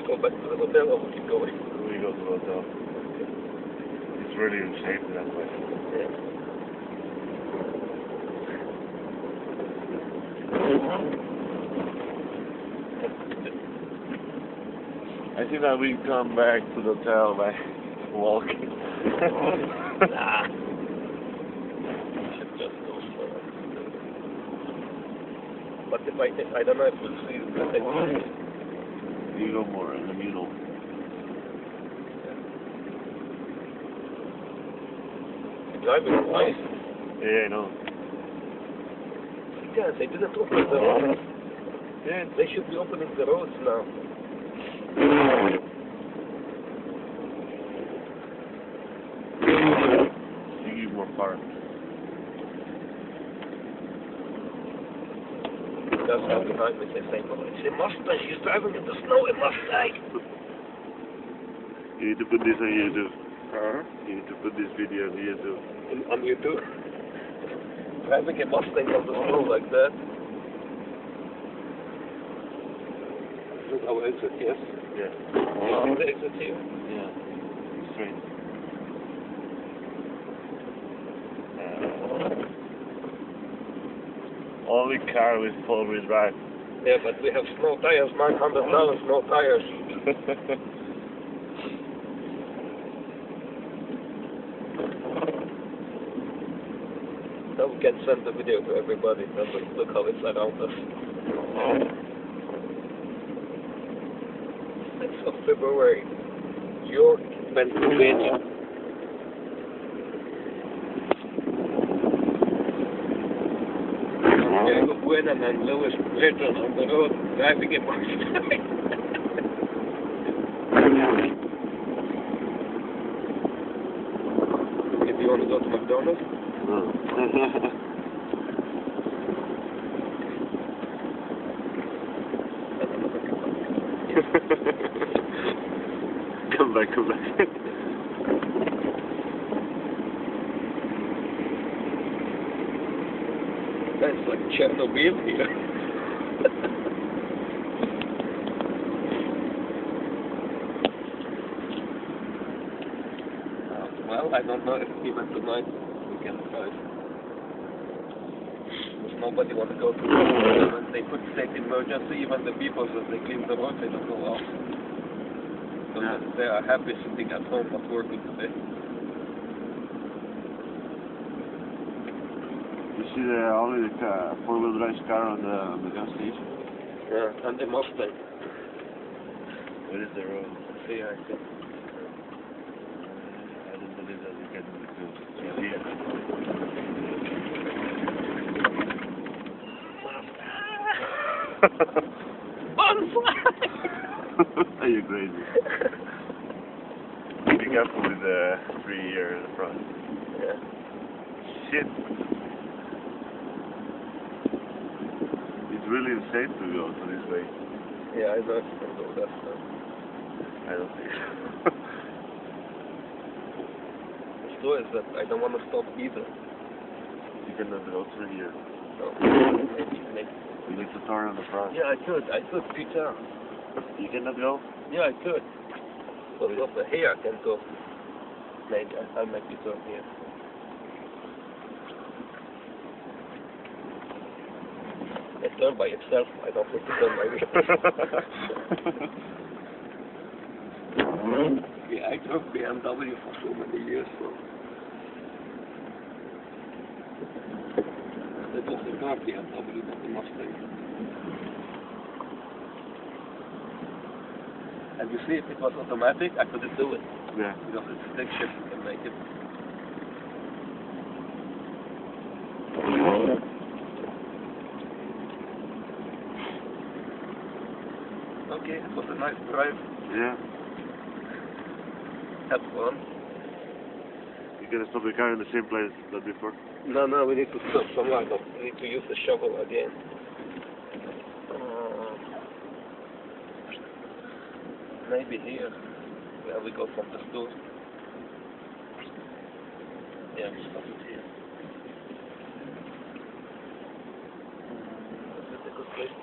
go back to the hotel or we keep going? We go to the hotel. It's really in shape that way. Yeah. I think that we come back to the hotel by walking. Nah. Should just go for it. But if I don't know if we'll see the You go more in the middle. The driving is nice. Yeah, I know. Yeah, they didn't open the roads. Yeah. They should be opening the roads now. You give more power. That's how behind me they say, well, it's a Mustang, he's driving in the snow, a Mustang. You need to put this on YouTube. Uh-huh. You need to put this video on YouTube. On YouTube? Driving a Mustang on the snow like that. Is this our exit, yes? Yeah. You see the exit here? Yeah. Straight. Only car with four-wheel drive. Yeah, but we have snow tires, $900 snow tires. Now we can send the video to everybody. Look how it's around us. It's of February. York, Pennsylvania. Santiago Buenan and Lewis Britton on the road driving a Mustang. If you want to go to McDonald's? Come back, come back. That's like Chernobyl here. Well, I don't know if even tonight we can drive. Because nobody wants to go to work. When they put state emergency, even the people that they clean the road, they don't go off. So they are happy sitting at home not working today. You see only the four-wheel drive car on the gas station? Yeah, and the Mustang. Where is the road? See, I think. I don't believe that we can do it too. You see it? Are you crazy? Be careful with the 3-year in the front. Yeah. Shit. It's really insane to go to this way. Yeah, I know if you can go that far. I don't think so. The story is that I don't want to stop either. You cannot go through here. No. Maybe. You need to turn on the front. Yeah, I could, Peter. You cannot go? Yeah, I could. But over here I can go. Maybe I'll make it turn here. It turned by itself. I don't need to turn my wheel. Yeah, I drove BMW for so many years. So. It was the car BMW, not the Mustang. And you see, if it was automatic, I couldn't do it. Yeah. Because it's stick shift, you can make it. Okay, it was a nice drive. Yeah. Had fun. You gonna stop the car in the same place as before? No, we need to stop somewhere. We need to use the shovel again. Maybe here, where we go from the store. Yeah, we stop it here. Is it a good place?